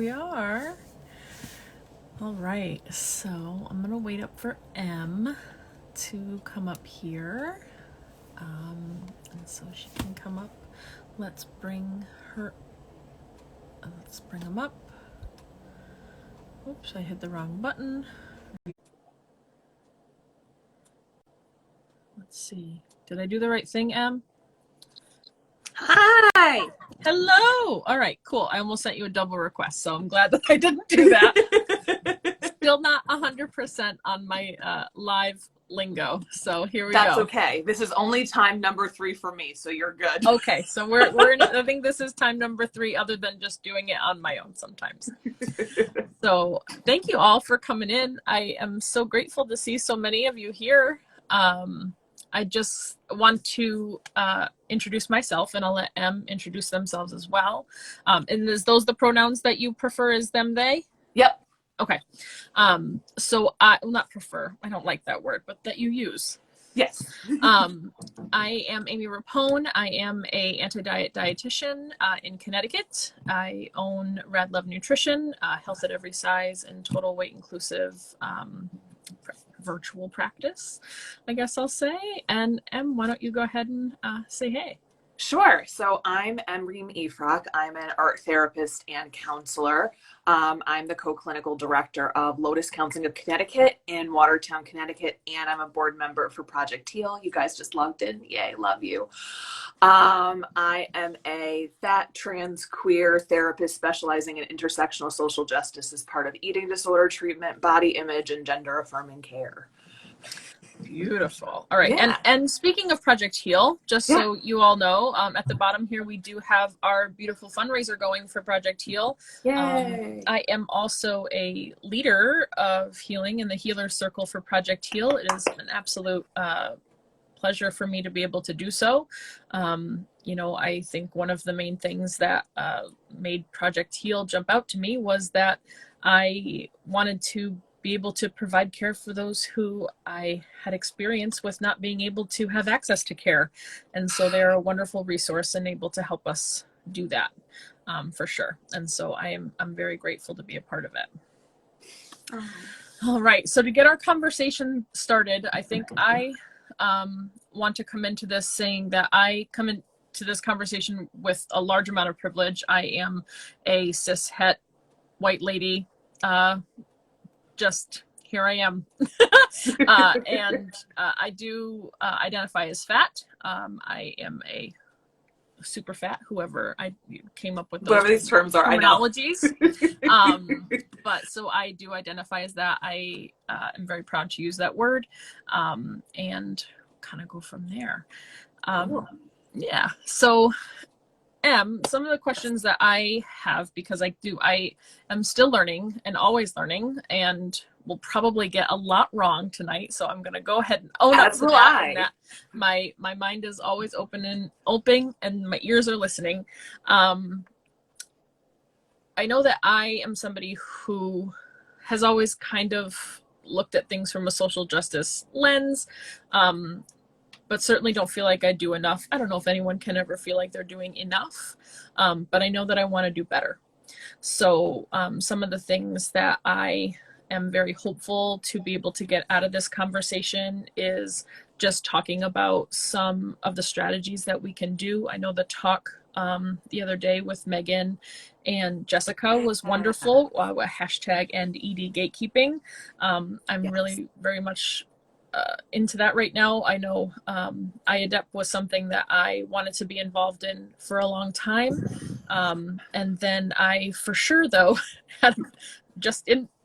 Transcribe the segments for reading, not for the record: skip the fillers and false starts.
we are. All right, so I'm gonna wait up for M to come up here. And so she can come up. Let's bring her, let's bring them up. Oops, I hit the wrong button. Let's see. Did I do the right thing, Em? Hi. Hello. All right, cool. I almost sent you a double request, so I'm glad that I didn't do that. Still not 100% on my live lingo, so here we go. That's okay. This is only time number 3 for me, so you're good. Okay, so we're in, I think this is time number 3, other than just doing it on my own sometimes. So thank you all for coming in. I am so grateful to see so many of you here. I just want to introduce myself, and I'll let M introduce themselves as well. And is those the pronouns that you prefer, is them, they? Yep. Okay. So I will not prefer, I don't like that word, but that you use. Yes. I am Amy Rapone. I am a anti-diet dietitian in Connecticut. I own Rad Love Nutrition, Health at Every Size, and Total Weight Inclusive virtual practice, I guess I'll say. And Em, why don't you go ahead and say hey? Sure. So I'm Reim Ifrach. I'm an art therapist and counselor. I'm the co-clinical director of Lotus Counseling of Connecticut in Watertown, Connecticut, and I'm a board member for Project Heal. You guys just logged in. Yay, love you. I am a fat, trans, queer therapist specializing in intersectional social justice as part of eating disorder treatment, body image, and gender affirming care. Beautiful. All right. Yeah. And speaking of Project Heal, just so you all know, at the bottom here, we do have our beautiful fundraiser going for Project Heal. Yay. I am also a leader of healing in the Healer Circle for Project Heal. It is an absolute pleasure for me to be able to do so. You know, I think one of the main things that made Project Heal jump out to me was that I wanted to be able to provide care for those who I had experience with not being able to have access to care. And so they're a wonderful resource and able to help us do that for sure. And so I'm very grateful to be a part of it. All right, so to get our conversation started, I think I want to come into this saying that I come into this conversation with a large amount of privilege. I am a cis het white lady, just here I am. And I do identify as fat. I am a super fat, whoever I came up with those whatever these terms are, terminologies. But so I do identify as that. I am very proud to use that word, and kind of go from there. Yeah. So some of the questions that I have, because I am still learning and always learning, and will probably get a lot wrong tonight. So I'm going to go ahead and own up to that, and that my mind is always open and my ears are listening. I know that I am somebody who has always kind of looked at things from a social justice lens, but certainly don't feel like I do enough. I don't know if anyone can ever feel like they're doing enough, but I know that I want to do better. So some of the things that I am very hopeful to be able to get out of this conversation is just talking about some of the strategies that we can do. I know the talk the other day with Megan and Jessica was wonderful, hashtag and ED gatekeeping. I'm really very much into that right now. I know IADEP was something that I wanted to be involved in for a long time. And then I, for sure though, had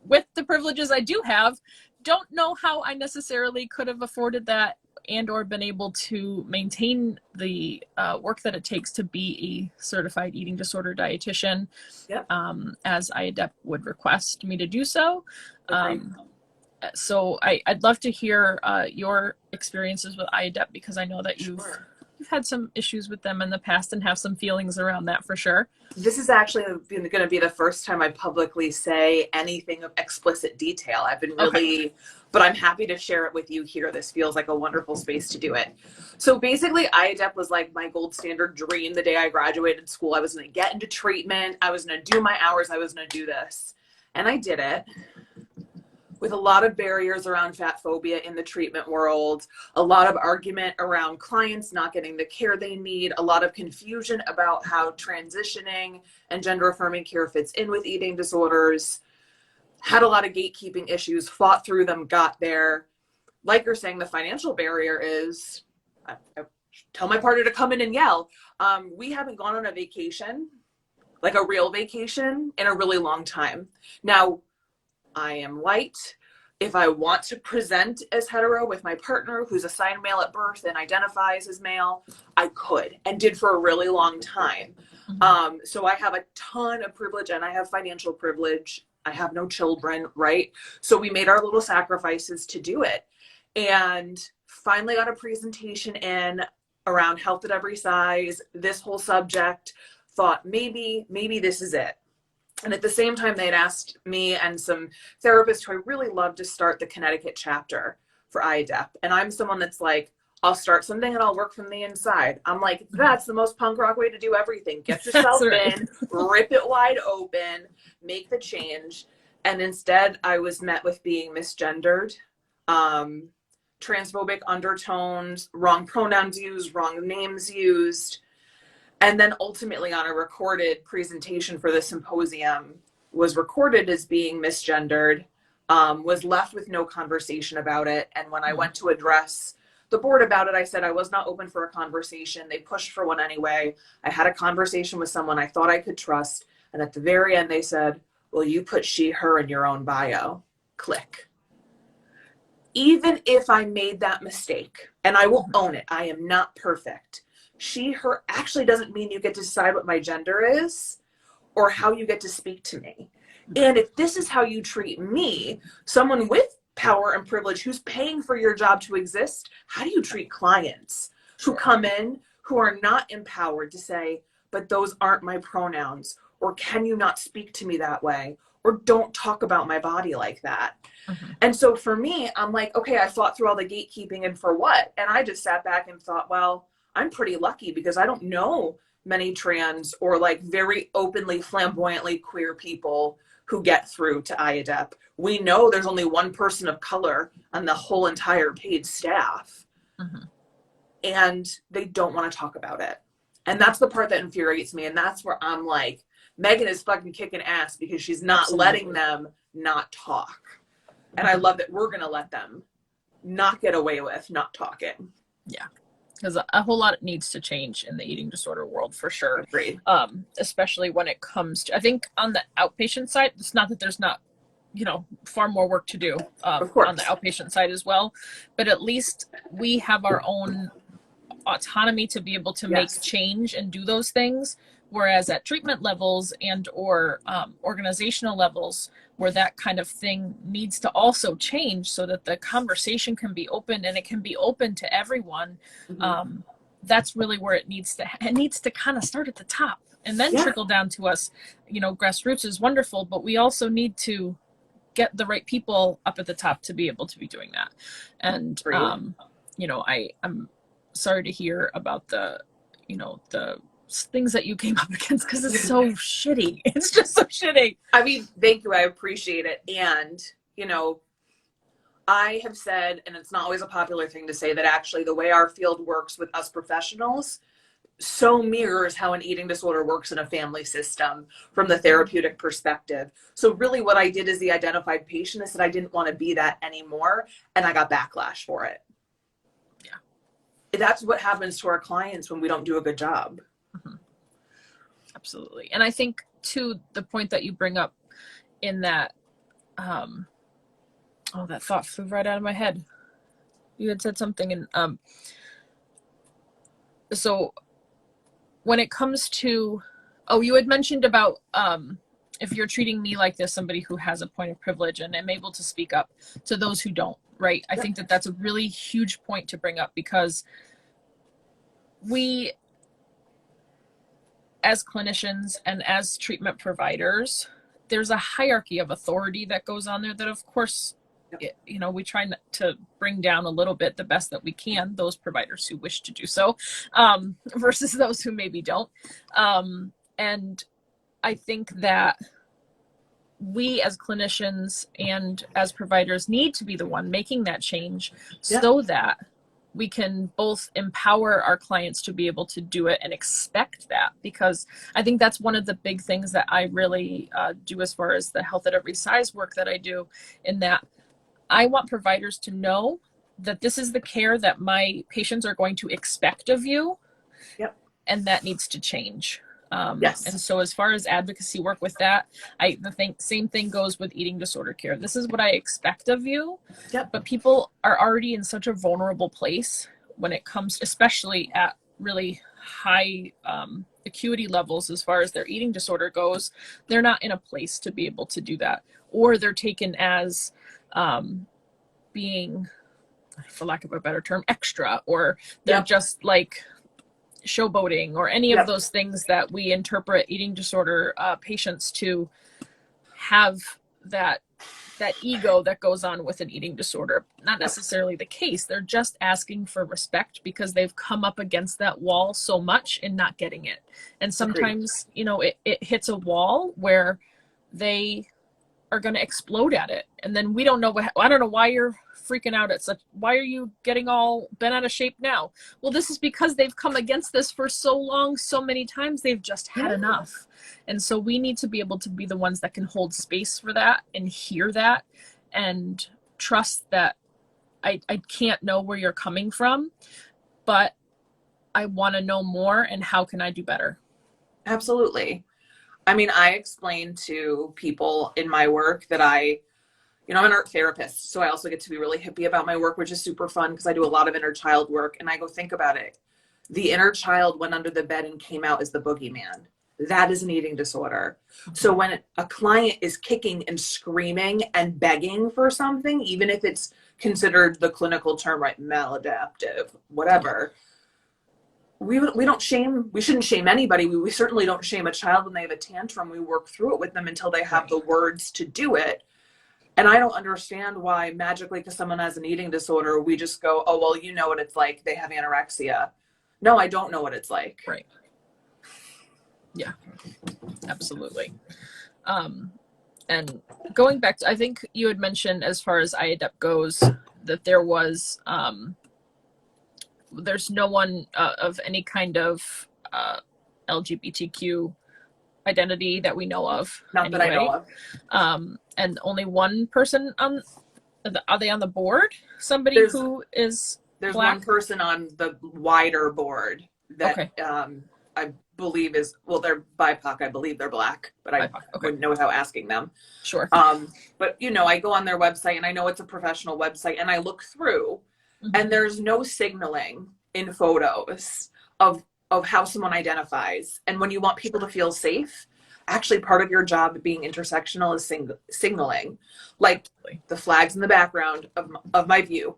with the privileges I do have, don't know how I necessarily could have afforded that and or been able to maintain the work that it takes to be a certified eating disorder dietitian, as IADEP would request me to do so. So I'd love to hear your experiences with IADEP, because I know that you've you've had some issues with them in the past and have some feelings around that for sure. This is actually going to be the first time I publicly say anything of explicit detail. I've been really, but I'm happy to share it with you here. This feels like a wonderful space to do it. So basically, IADEP was like my gold standard dream the day I graduated school. I was going to get into treatment. I was going to do my hours. I was going to do this. And I did it with a lot of barriers around fat phobia in the treatment world, a lot of argument around clients not getting the care they need, a lot of confusion about how transitioning and gender affirming care fits in with eating disorders, had a lot of gatekeeping issues, fought through them, got there. Like you're saying, the financial barrier is, I tell my partner to come in and yell. We haven't gone on a vacation, like a real vacation, in a really long time. Now, I am light. If I want to present as hetero with my partner who's assigned male at birth and identifies as male, I could and did for a really long time. So I have a ton of privilege and I have financial privilege. I have no children, right? So we made our little sacrifices to do it. And finally got a presentation in around health at every size, this whole subject, thought maybe this is it. And at the same time, they'd asked me and some therapists who I really love to start the Connecticut chapter for IADEP. And I'm someone that's like, I'll start something and I'll work from the inside. I'm like, that's the most punk rock way to do everything. Get yourself in, rip it wide open, make the change. And instead, I was met with being misgendered, transphobic undertones, wrong pronouns used, wrong names used. And then ultimately on a recorded presentation for the symposium, was recorded as being misgendered, was left with no conversation about it. And when I went to address the board about it, I said I was not open for a conversation. They pushed for one anyway. I had a conversation with someone I thought I could trust. And at the very end, they said, well, you put she, her in your own bio. Click. Even if I made that mistake, and I will own it, I am not perfect. She, her actually doesn't mean you get to decide what my gender is or how you get to speak to me. And if this is how you treat me, someone with power and privilege who's paying for your job to exist, how do you treat clients who come in who are not empowered to say, but those aren't my pronouns, or can you not speak to me that way, or don't talk about my body like that? And so for me, I'm like, okay, I fought through all the gatekeeping and for what? And I just sat back and thought, well, I'm pretty lucky because I don't know many trans or like very openly, flamboyantly queer people who get through to IADEP. We know there's only one person of color on the whole entire paid staff. And they don't want to talk about it. And that's the part that infuriates me. And that's where I'm like, Megan is fucking kicking ass because she's not letting them not talk. And I love that we're going to let them not get away with not talking. Yeah. Because a whole lot needs to change in the eating disorder world for sure. Agreed. Especially when it comes to, I think on the outpatient side, it's not that there's not, far more work to do on the outpatient side as well. But at least we have our own autonomy to be able to make change and do those things. Whereas at treatment levels and or organizational levels, where that kind of thing needs to also change so that the conversation can be open and it can be open to everyone. That's really where it needs to kind of start at the top and then trickle down to us. Grassroots is wonderful, but we also need to get the right people up at the top to be able to be doing that. And, I'm sorry to hear about the things that you came up against because it's so shitty. It's just so shitty. I mean, thank you. I appreciate it. And, I have said, and it's not always a popular thing to say, that actually the way our field works with us professionals so mirrors how an eating disorder works in a family system from the therapeutic perspective. So really what I did as the identified patient is that I didn't want to be that anymore. And I got backlash for it. Yeah. That's what happens to our clients when we don't do a good job. Absolutely. And I think to the point that you bring up in that, that thought flew right out of my head. You had said something and, so when it comes to, you had mentioned about, if you're treating me like this, somebody who has a point of privilege and I'm able to speak up to those who don't, right? I think that that's a really huge point to bring up because we, as clinicians and as treatment providers, there's a hierarchy of authority that goes on there that, of course, we try to bring down a little bit the best that we can, those providers who wish to do so, versus those who maybe don't. And I think that we as clinicians and as providers need to be the one making that change so that we can both empower our clients to be able to do it and expect that, because I think that's one of the big things that I really do as far as the health at every size work that I do, in that I want providers to know that this is the care that my patients are going to expect of you, and that needs to change. And so as far as advocacy work with that, same thing goes with eating disorder care. This is what I expect of you. But people are already in such a vulnerable place when it comes, especially at really high acuity levels as far as their eating disorder goes. They're not in a place to be able to do that, or they're taken as being, for lack of a better term, extra, or they're just like showboating, or any of those things that we interpret eating disorder patients to have, that ego that goes on with an eating disorder. Not necessarily the case. They're just asking for respect because they've come up against that wall so much and not getting it. And sometimes, it hits a wall where they are going to explode at it. And then we don't know I don't know why you're freaking out at why are you getting all bent out of shape now? Well, this is because they've come against this for so long, so many times, they've just had enough. And so we need to be able to be the ones that can hold space for that and hear that and trust that I can't know where you're coming from, but I want to know more, and how can I do better? Absolutely. I mean, I explain to people in my work that I'm an art therapist, so I also get to be really hippie about my work, which is super fun because I do a lot of inner child work. And I go, think about it. The inner child went under the bed and came out as the boogeyman. That is an eating disorder. So when a client is kicking and screaming and begging for something, even if it's considered the clinical term, right, maladaptive, whatever, we shouldn't shame anybody. We certainly don't shame a child when they have a tantrum. We work through it with them until they have the words to do it. And I don't understand why magically, because someone has an eating disorder, we just go, oh, well, you know what it's like. They have anorexia. No, I don't know what it's like. Right. Yeah, absolutely. And going back to, I think you had mentioned, as far as IADEP goes, that there was, there's no one of any kind of LGBTQ identity that we know of. Not that I know of. And only one person are they on the board? Somebody who is There's Black? one person on the wider board that I believe is, well, they're BIPOC. I believe they're Black, but I wouldn't know without asking them. Sure. But I go on their website, and I know it's a professional website, and I look through, and there's no signaling in photos of how someone identifies. And when you want people to feel safe, actually part of your job being intersectional is signaling. Like the flags in the background of my view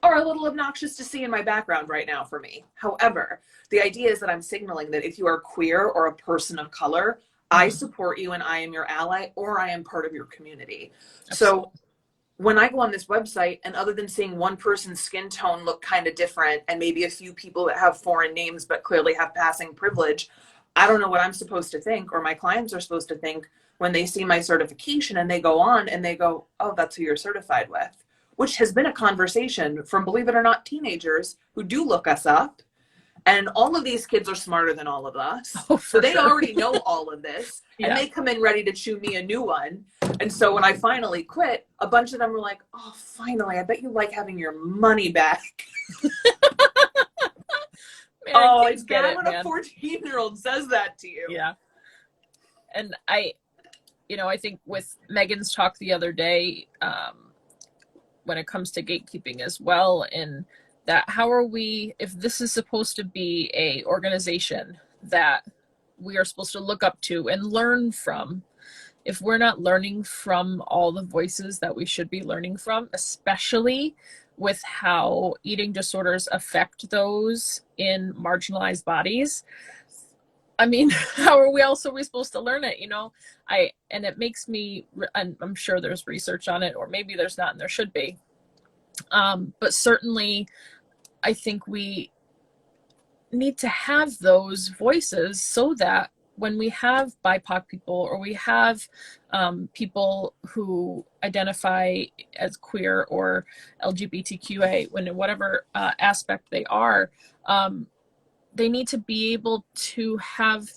are a little obnoxious to see in my background right now for me. However, the idea is that I'm signaling that if you are queer or a person of color, I support you and I am your ally, or I am part of your community. Absolutely. So when I go on this website, and other than seeing one person's skin tone look kind of different, and maybe a few people that have foreign names but clearly have passing privilege, I don't know what I'm supposed to think, or my clients are supposed to think, when they see my certification and they go on and they go, oh, that's who you're certified with, which has been a conversation from, believe it or not, teenagers who do look us up. And all of these kids are smarter than all of us. So they already know all of this. And they come in ready to chew me a new one. And so when I finally quit, a bunch of them were like, oh, finally, I bet you like having your money back. Man, oh, it's bad when a 14-year-old says that to you. Yeah. And I think with Megan's talk the other day, when it comes to gatekeeping as well, and that how are we, if this is supposed to be a organization that we are supposed to look up to and learn from, if we're not learning from all the voices that we should be learning from, especially with how eating disorders affect those in marginalized bodies. I mean, how are we supposed to learn it? And it makes me, and I'm sure there's research on it, or maybe there's not, and there should be. But certainly I think we need to have those voices so that when we have BIPOC people, or we have people who identify as queer or LGBTQA, whatever aspect they are, they need to be able to have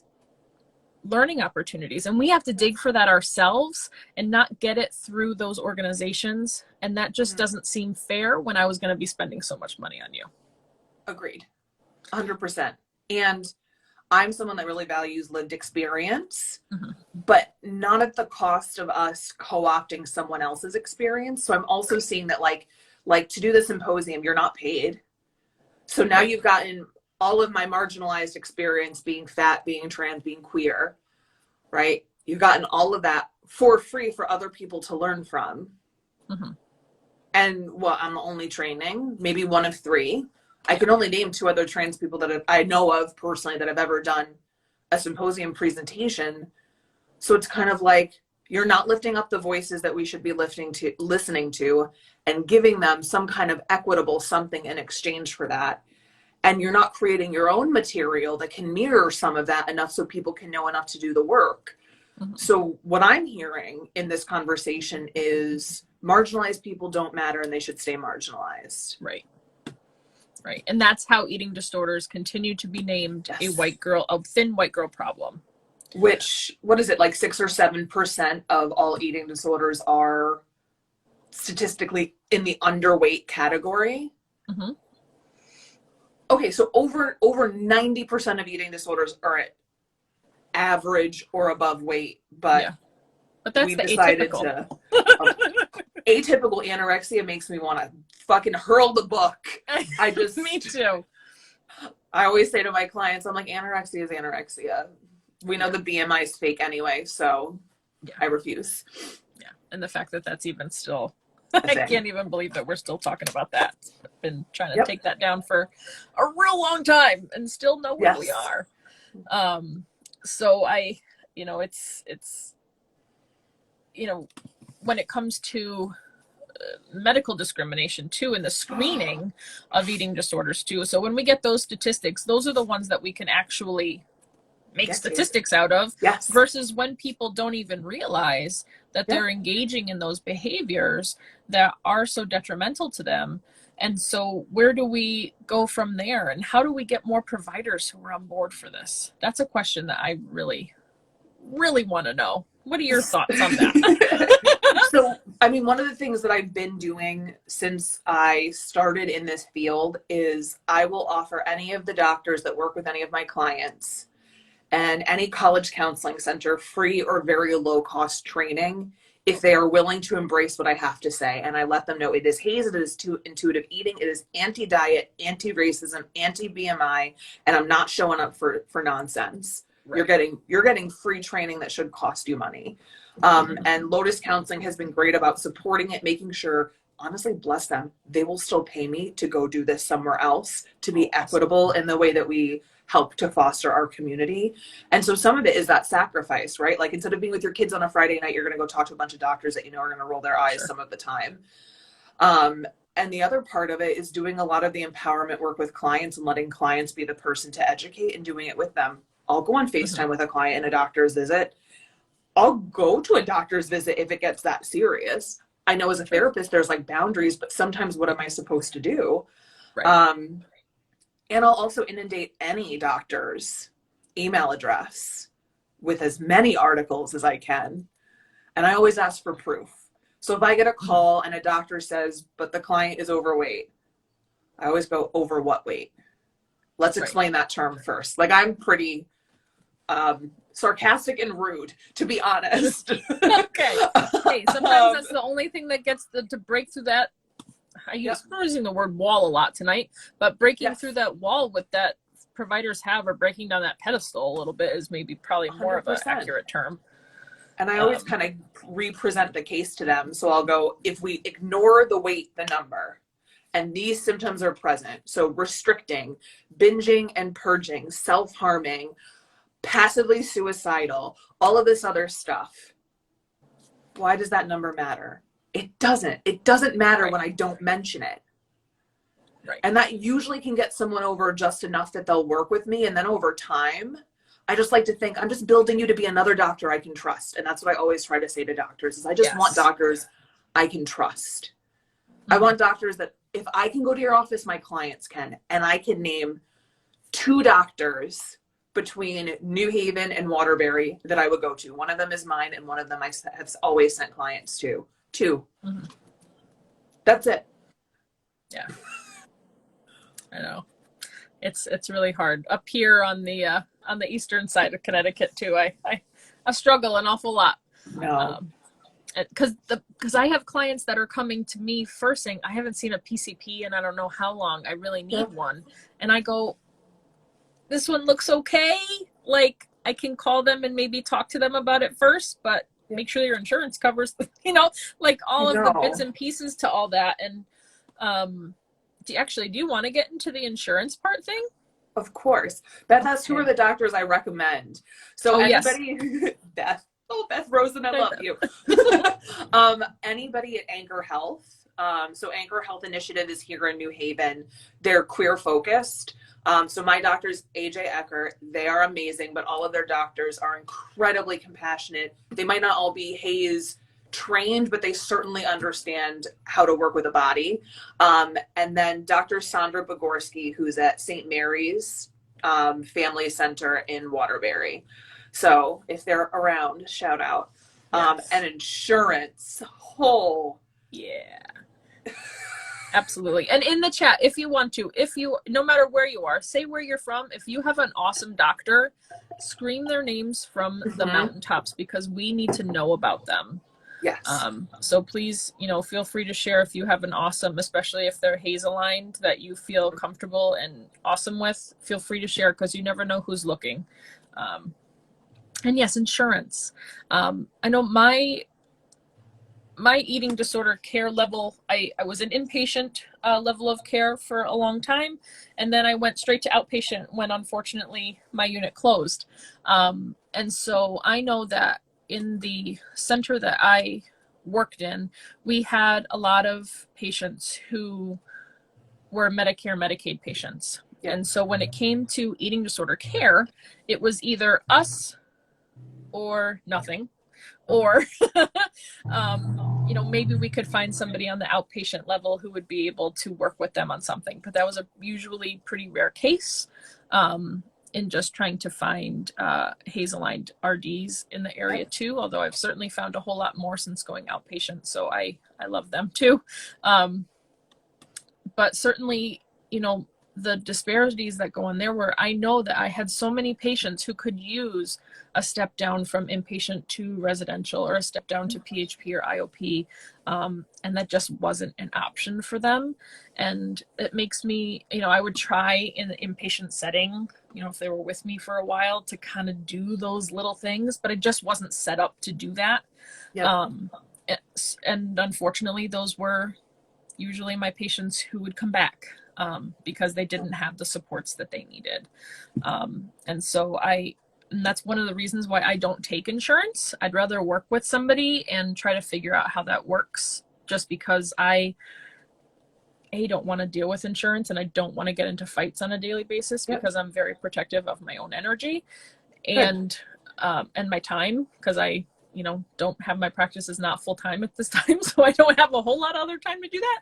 learning opportunities, and we have to dig for that ourselves and not get it through those organizations. And that just doesn't seem fair when I was going to be spending so much money on you. Agreed. 100%. And I'm someone that really values lived experience, but not at the cost of us co-opting someone else's experience. So I'm also seeing that like to do the symposium, you're not paid. So now you've gotten all of my marginalized experience, being fat, being trans, being queer, right? You've gotten all of that for free for other people to learn from. And I'm only training, maybe one of 3. I can only name 2 other trans people that I know of personally that have ever done a symposium presentation. So it's kind of like, you're not lifting up the voices that we should be listening to, and giving them some kind of equitable something in exchange for that. And you're not creating your own material that can mirror some of that enough so people can know enough to do the work. So what I'm hearing in this conversation is marginalized people don't matter and they should stay marginalized. Right. And that's how eating disorders continue to be named a thin white girl problem. Which, what is it, like 6 or 7% of all eating disorders are statistically in the underweight category? Okay, so over 90% of eating disorders are at average or above weight, but that's we've the decided atypical. Atypical anorexia makes me want to fucking hurl the book. Me too. I always say to my clients, I'm like, anorexia is anorexia. We know the BMI is fake anyway, so I refuse. Yeah, and the fact that that's even still, I can't even believe that we're still talking about that. I've been trying to take that down for a real long time and still know where we are. So it's when it comes to medical discrimination too, and the screening of eating disorders too. So when we get those statistics, those are the ones that we can actually make statistics out of, versus when people don't even realize that they're engaging in those behaviors that are so detrimental to them. And so where do we go from there, and how do we get more providers who are on board for this? That's a question that I really, really want to know. What are your thoughts on that? So, I mean, one of the things that I've been doing since I started in this field is I will offer any of the doctors that work with any of my clients and any college counseling center free or very low cost training if they are willing to embrace what I have to say. And I let them know it is HAZE, it is intuitive eating, it is anti-diet, anti-racism, anti-BMI, and I'm not showing up for nonsense. Right. You're getting free training that should cost you money. And Lotus Counseling has been great about supporting it, making sure, honestly, bless them, they will still pay me to go do this somewhere else, to be equitable in the way that we help to foster our community. And so some of it is that sacrifice, right? Like, instead of being with your kids on a Friday night, you're going to go talk to a bunch of doctors that are going to roll their eyes some of the time. And the other part of it is doing a lot of the empowerment work with clients and letting clients be the person to educate and doing it with them. I'll go on FaceTime with a client in a doctor's visit. I'll go to a doctor's visit if it gets that serious. I know as a therapist, there's like boundaries, but sometimes what am I supposed to do? Right. And I'll also inundate any doctor's email address with as many articles as I can. And I always ask for proof. So if I get a call and a doctor says, but the client is overweight, I always go, over what weight? Let's explain that term first. Like, I'm pretty sarcastic and rude, to be honest. Okay. Hey, sometimes that's the only thing that gets to break through that. I'm using the word wall a lot tonight, but breaking through that wall with that providers have, or breaking down that pedestal a little bit, is probably more 100%. Of an accurate term. And I always kind of represent the case to them. So I'll go, if we ignore the weight, the number, and these symptoms are present, so restricting, binging and purging, self-harming, passively suicidal, all of this other stuff, why does that number matter? It doesn't. It doesn't matter when I don't mention it. Right. And that usually can get someone over just enough that they'll work with me. And then over time, I just like to think I'm just building you to be another doctor I can trust. And that's what I always try to say to doctors is I just want doctors I can trust. I want doctors that if I can go to your office, my clients can. And I can name 2 doctors between New Haven and Waterbury that I would go to. One of them is mine, and one of them I have always sent clients to. 2. That's it. Yeah. I know. It's really hard. Up here on the eastern side of Connecticut too, I struggle an awful lot. No. Because I have clients that are coming to me first saying, I haven't seen a PCP and I don't know how long. I really need one. And I go, this one looks okay. Like, I can call them and maybe talk to them about it first, but make sure your insurance covers, like all of the bits and pieces to all that. And do you want to get into the insurance part thing? Of course. Beth asks, who are the doctors I recommend? So anybody, Beth. Oh, Beth Rosen, I love you. Anybody at Anchor Health. So Anchor Health Initiative is here in New Haven. They're queer focused. So my doctors, AJ Eckert, they are amazing, but all of their doctors are incredibly compassionate. They might not all be Hayes trained, but they certainly understand how to work with a body. And then Dr. Sandra Bogorski, who's at St. Mary's Family Center in Waterbury. So if they're around, shout out. And insurance. Oh, yeah. Absolutely. And in the chat, if you want to, no matter where you are, say where you're from. If you have an awesome doctor, scream their names from the mountaintops because we need to know about them. Yes. So please, feel free to share if you have an awesome, especially if they're Hayes aligned, that you feel comfortable and awesome with. Feel free to share because you never know who's looking. And yes, insurance. I know my eating disorder care level, I was an inpatient level of care for a long time. And then I went straight to outpatient when unfortunately my unit closed. And so I know that in the center that I worked in, we had a lot of patients who were Medicare, Medicaid patients. Yeah. And so when it came to eating disorder care, it was either us or nothing, or maybe we could find somebody on the outpatient level who would be able to work with them on something. But that was a usually pretty rare case in just trying to find Hayes-aligned RDs in the area too, although I've certainly found a whole lot more since going outpatient, so I love them too. But certainly, the disparities that go on there were, I know that I had so many patients who could use a step down from inpatient to residential or a step down to PHP or IOP, and that just wasn't an option for them. And it makes me, I would try in the inpatient setting, if they were with me for a while, to kind of do those little things, but I just wasn't set up to do that. Yep. And unfortunately, those were usually my patients who would come back because they didn't have the supports that they needed. And that's one of the reasons why I don't take insurance. I'd rather work with somebody and try to figure out how that works, just because I don't want to deal with insurance and I don't want to get into fights on a daily basis because I'm very protective of my own energy and my time, because I don't have, my practice is not full time at this time, so I don't have a whole lot of other time to do that.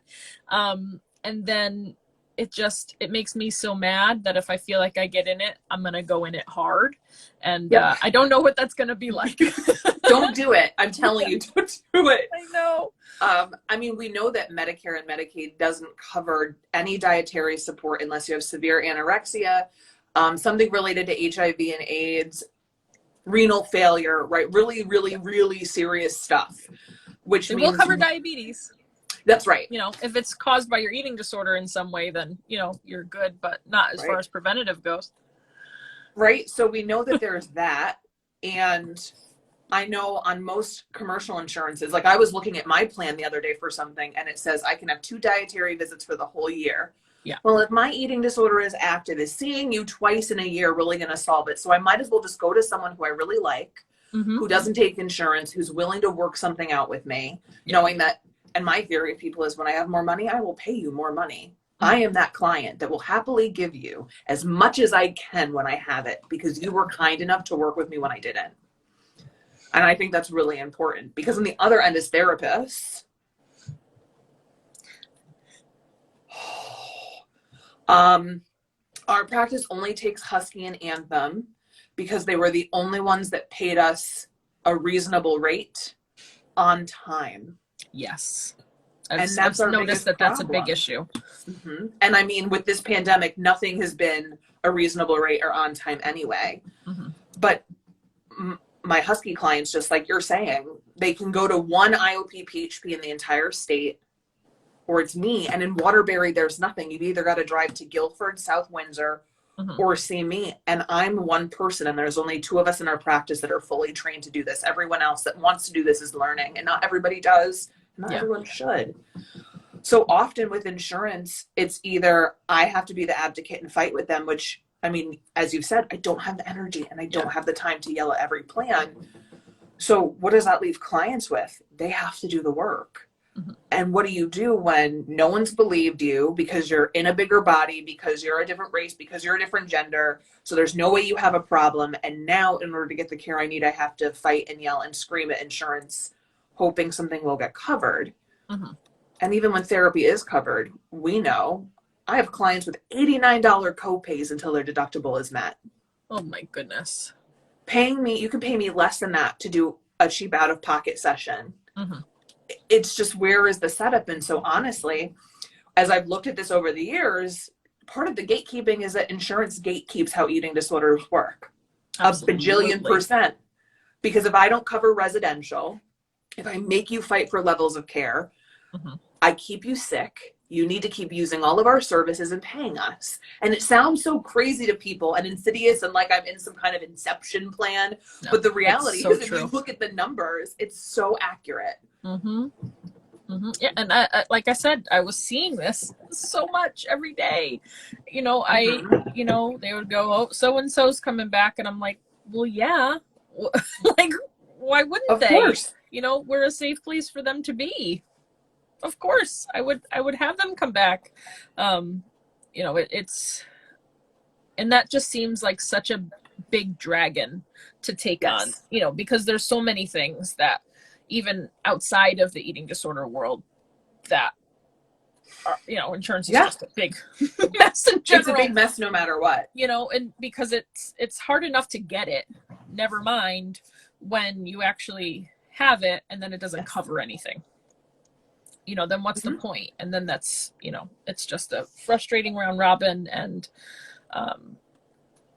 And then it makes me so mad that if I feel like I get in it, I'm going to go in it hard. And I don't know what that's going to be like. Don't do it. I'm telling you, don't do it. I know. We know that Medicare and Medicaid doesn't cover any dietary support unless you have severe anorexia, something related to HIV and AIDS, renal failure, right? Really, really, really serious stuff. Which it means will cover diabetes. That's right. If it's caused by your eating disorder in some way, then, you're good, but not as far as preventative goes. Right. So we know that there's that. And I know on most commercial insurances, like I was looking at my plan the other day for something and it says I can have 2 dietary visits for the whole year. Yeah. Well, if my eating disorder is active, is seeing you twice in a year really going to solve it? So I might as well just go to someone who I really like, who doesn't take insurance, who's willing to work something out with me, knowing that, and my theory of people is when I have more money, I will pay you more money. I am that client that will happily give you as much as I can when I have it because you were kind enough to work with me when I didn't. And I think that's really important because on the other end is therapists. Our practice only takes Husky and Anthem because they were the only ones that paid us a reasonable rate on time. Yes. And that's I've noticed that that's a big issue. And I mean, with this pandemic, nothing has been a reasonable rate or on time anyway. But my Husky clients, just like you're saying, they can go to one IOP PHP in the entire state, or it's me. And in Waterbury, there's nothing. You've either got to drive to Guilford, South Windsor, or see me. And I'm one person, and there's only 2 of us in our practice that are fully trained to do this. Everyone else that wants to do this is learning, and not everybody does. Not everyone should. So often with insurance, it's either I have to be the advocate and fight with them, which, I mean, as you've said, I don't have the energy and I don't have the time to yell at every plan. So what does that leave clients with? They have to do the work. And what do you do when no one's believed you because you're in a bigger body, because you're a different race, because you're a different gender? So there's no way you have a problem. And now in order to get the care I need, I have to fight and yell and scream at insurance, hoping something will get covered. And even when therapy is covered, we know I have clients with $89 copays until their deductible is met. Oh my goodness. Paying me, you can pay me less than that to do a cheap out-of-pocket session. It's just, where is the setup? And so honestly, as I've looked at this over the years, part of the gatekeeping is that insurance gatekeeps how eating disorders work. Absolutely. A bajillion percent. Because if I don't cover residential, if I make you fight for levels of care, I keep you sick. You need to keep using all of our services and paying us. And it sounds so crazy to people and insidious and like I'm in some kind of inception plan. No, but the reality is, if you look at the numbers, it's so accurate. Yeah, and I, like I said, I was seeing this so much every day. You know, you know, they would go, oh, so-and-so's coming back. And I'm like, well, yeah. Like, why wouldn't they? Of course. You know, we're a safe place for them to be. Of course, I would have them come back. You know, it's, and that just seems like such a big dragon to take on, you know, because there's so many things that even outside of the eating disorder world that are, you know, insurance is just a big mess in general. It's a big mess no matter what. You know, and because it's hard enough to get it, never mind when you actually have it and then it doesn't cover anything. You know, then what's the point? And then that's, you know, it's just a frustrating round robin. And,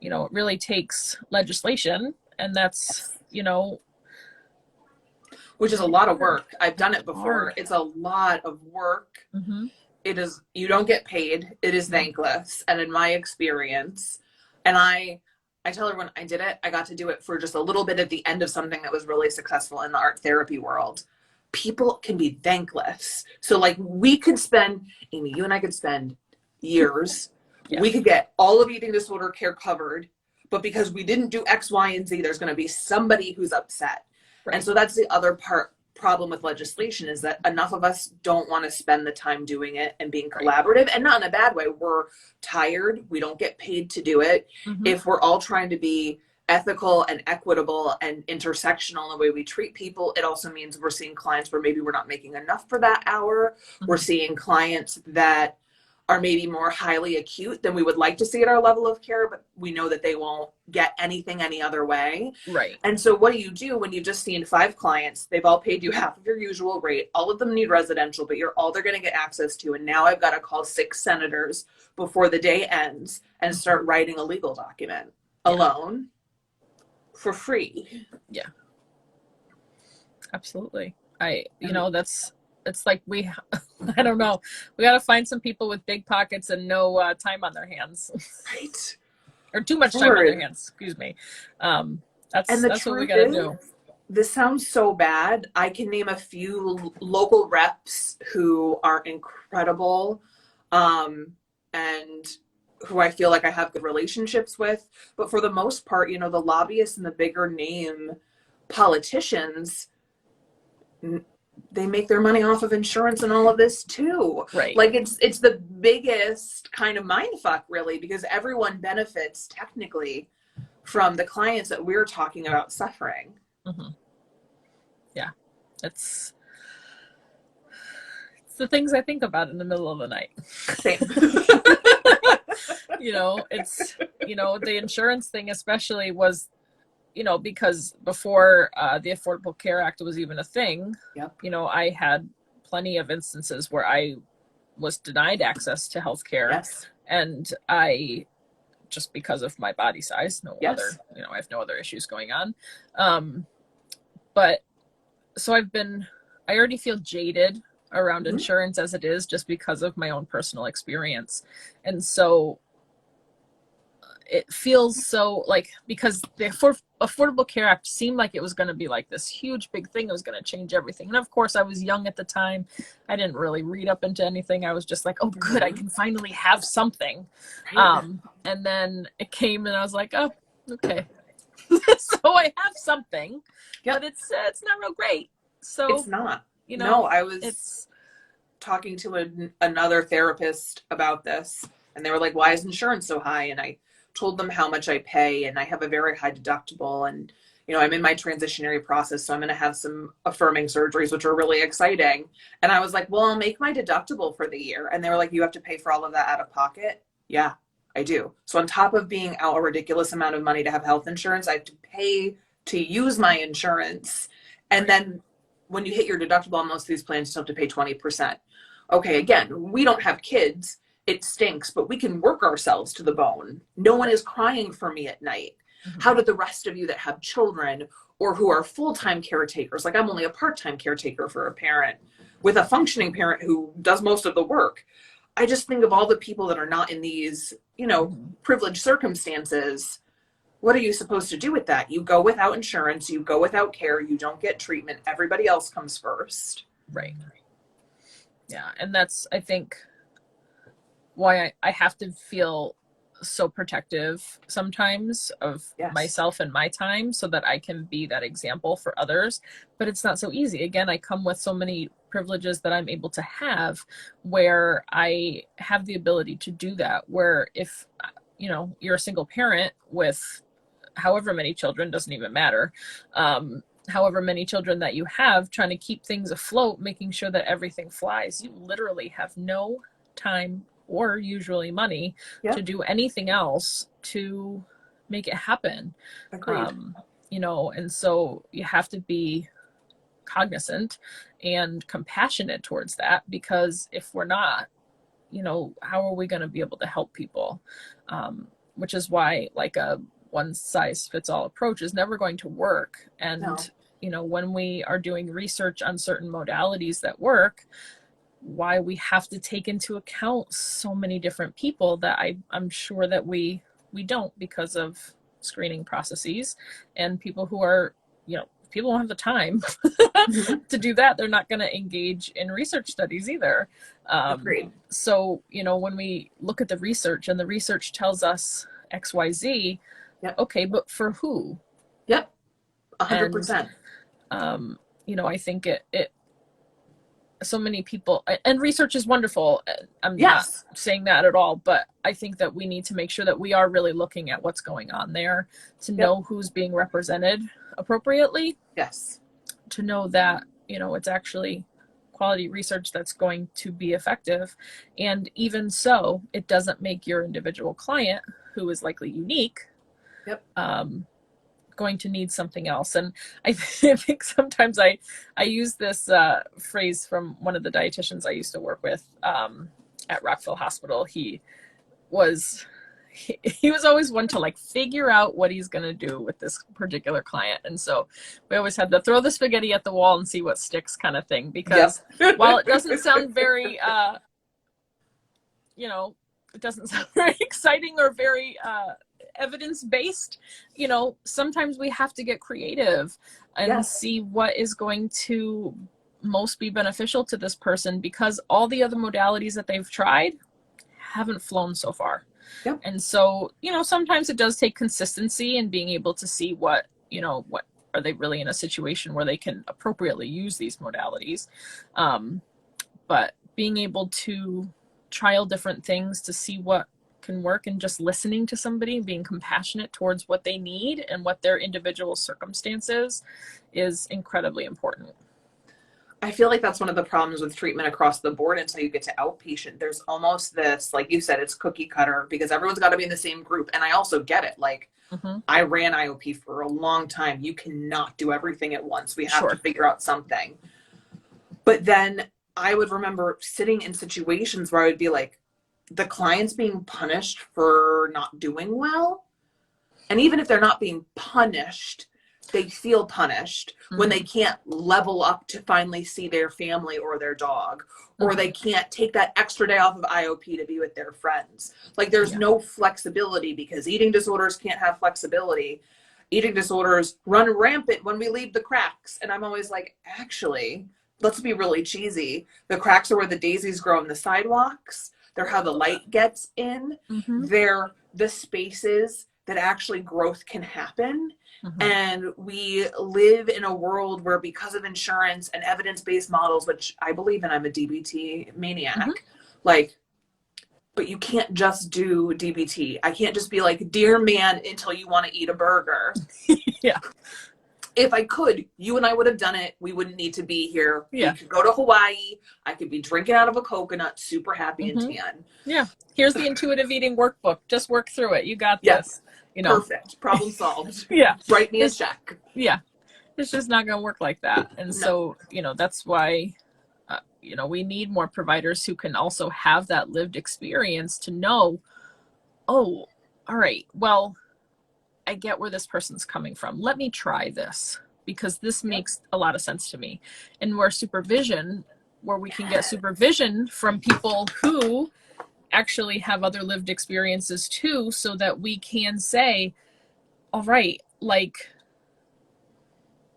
you know, it really takes legislation, and that's, you know. Which is a lot of work. I've done it before. It's a lot of work. It is, you don't get paid. It is thankless. And in my experience, and I tell everyone I did it, I got to do it for just a little bit at the end of something that was really successful in the art therapy world. People can be thankless. So like we could spend, Amy, you and I could spend years. We could get all of eating disorder care covered, but because we didn't do X, Y, and Z, there's going to be somebody who's upset. And so that's the other problem with legislation, is that enough of us don't want to spend the time doing it and being collaborative, and not in a bad way. We're tired. We don't get paid to do it. If we're all trying to be ethical and equitable and intersectional in the way we treat people, it also means we're seeing clients where maybe we're not making enough for that hour. We're seeing clients that are maybe more highly acute than we would like to see at our level of care, but we know that they won't get anything any other way. And so what do you do when you've just seen 5 clients? They've all paid you half of your usual rate. All of them need residential, but you're all they're going to get access to. And now I've got to call 6 senators before the day ends and start writing a legal document alone for free. Yeah, absolutely. You know, it's like I don't know. We got to find some people with big pockets and no time on their hands. Or too much time on their hands. Excuse me. That's what we got to do. this sounds so bad. I can name a few local reps who are incredible, and who I feel like I have good relationships with. But for the most part, you know, the lobbyists and the bigger name politicians, they make their money off of insurance and all of this too. Right. Like it's the biggest kind of mindfuck, really, because everyone benefits technically from the clients that we're talking about suffering. Mm-hmm. Yeah, it's the things I think about in the middle of the night. Same. You know, it's, you know, the insurance thing especially was, you know, because before the Affordable Care Act was even a thing, Yep. you know, I had plenty of instances where I was denied access to healthcare. Yes. And I, just because of my body size, no Yes. other, you know, I have no other issues going on. But so I already feel jaded around Mm-hmm. insurance as it is, just because of my own personal experience. And so it feels so like, because the Affordable Care Act seemed like it was going to be like this huge big thing. It was going to change everything. And of course I was young at the time. I didn't really read up into anything. I was just like, oh, good, I can finally have something. And then it came and I was like, oh, okay. So I have something, but it's not real great. So it's not, you know, no, I was talking to another therapist about this, and they were like, why is insurance so high? And I told them how much I pay, and I have a very high deductible, and you know, I'm in my transitionary process, so I'm going to have some affirming surgeries, which are really exciting. And I was like, well, I'll make my deductible for the year. And they were like, you have to pay for all of that out of pocket? Yeah, I do. So on top of being out a ridiculous amount of money to have health insurance, I have to pay to use my insurance. And then when you hit your deductible on most of these plans, you still have to pay 20%. Okay, again, we don't have kids. It stinks, but we can work ourselves to the bone. No one is crying for me at night. Mm-hmm. How do the rest of you that have children or who are full-time caretakers, like I'm only a part-time caretaker for a parent with a functioning parent who does most of the work. I just think of all the people that are not in these, you know, privileged circumstances. What are you supposed to do with that? You go without insurance, you go without care, you don't get treatment, everybody else comes first. Right. Yeah, and that's, I think, why I have to feel so protective sometimes of myself and my time, so that I can be that example for others. But it's not so easy. Again, I come with so many privileges that I'm able to have, where I have the ability to do that, where if, you know, you're a single parent with however many children, doesn't even matter, however many children that you have, trying to keep things afloat, making sure that everything flies, you literally have no time or usually money to do anything else to make it happen. You know, and so you have to be cognizant and compassionate towards that, because if we're not, you know, how are we going to be able to help people? Which is why like a one size fits all approach is never going to work. And you know, when we are doing research on certain modalities that work, why we have to take into account so many different people that I'm sure that we don't, because of screening processes, and people who are, you know, people don't have the time to do that. They're not going to engage in research studies either. Agreed. So, you know, when we look at the research and the research tells us XYZ, okay, but for who? 100%. And, you know, I think it so many people, and research is wonderful. I'm not saying that at all, but I think that we need to make sure that we are really looking at what's going on there, to know who's being represented appropriately. To know that, you know, it's actually quality research that's going to be effective. And even so, it doesn't make your individual client, who is likely unique, going to need something else. And I think sometimes I use this phrase from one of the dietitians I used to work with at Rockville Hospital. He was always one to like figure out what he's going to do with this particular client. And so we always had to throw the spaghetti at the wall and see what sticks kind of thing, because while it doesn't sound very, you know, it doesn't sound very exciting or very evidence-based, you know, sometimes we have to get creative and see what is going to most be beneficial to this person, because all the other modalities that they've tried haven't flown so far. Yep. And so, you know, sometimes it does take consistency and being able to see what, you know, what are they really in a situation where they can appropriately use these modalities. But being able to trial different things to see what can work, and just listening to somebody, being compassionate towards what they need and what their individual circumstances is incredibly important. I feel like that's one of the problems with treatment across the board until you get to outpatient. There's almost this, like you said, it's cookie cutter because everyone's got to be in the same group. And I also get it. Like, I ran IOP for a long time. You cannot do everything at once. We have to figure out something. But then I would remember sitting in situations where I would be like, the client's being punished for not doing well. And even if they're not being punished, they feel punished when they can't level up to finally see their family or their dog, or they can't take that extra day off of IOP to be with their friends. Like, there's no flexibility, because eating disorders can't have flexibility. Eating disorders run rampant when we leave the cracks. And I'm always like, actually, let's be really cheesy. The cracks are where the daisies grow in the sidewalks. They're how the light gets in. They're the spaces that actually growth can happen. And we live in a world where, because of insurance and evidence-based models, which I believe in, I'm a DBT maniac, like, but you can't just do DBT. I can't just be like, dear man, until you want to eat a burger. If I could, you and I would have done it. We wouldn't need to be here. We could go to Hawaii. I could be drinking out of a coconut, super happy and tan. Here's the intuitive eating workbook. Just work through it. You got this. You know, perfect. Problem solved. Write me a check. It's just not going to work like that. And so, you know, that's why, you know, we need more providers who can also have that lived experience to know, oh, all right, well, I get where this person's coming from. Let me try this, because this makes a lot of sense to me. And where supervision, where we can get supervision from people who actually have other lived experiences too, so that we can say, all right, like,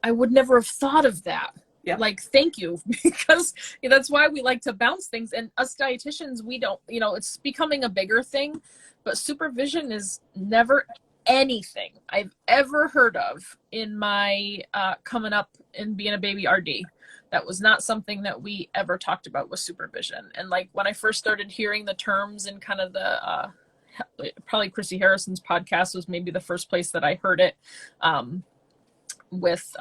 I would never have thought of that. Like, thank you, because that's why we like to bounce things. And us dietitians, we don't, you know, it's becoming a bigger thing, but supervision is never anything I've ever heard of in my coming up and being a baby RD. That was not something that we ever talked about with supervision. And like, when I first started hearing the terms and kind of the probably Chrissy Harrison's podcast was maybe the first place that I heard it, with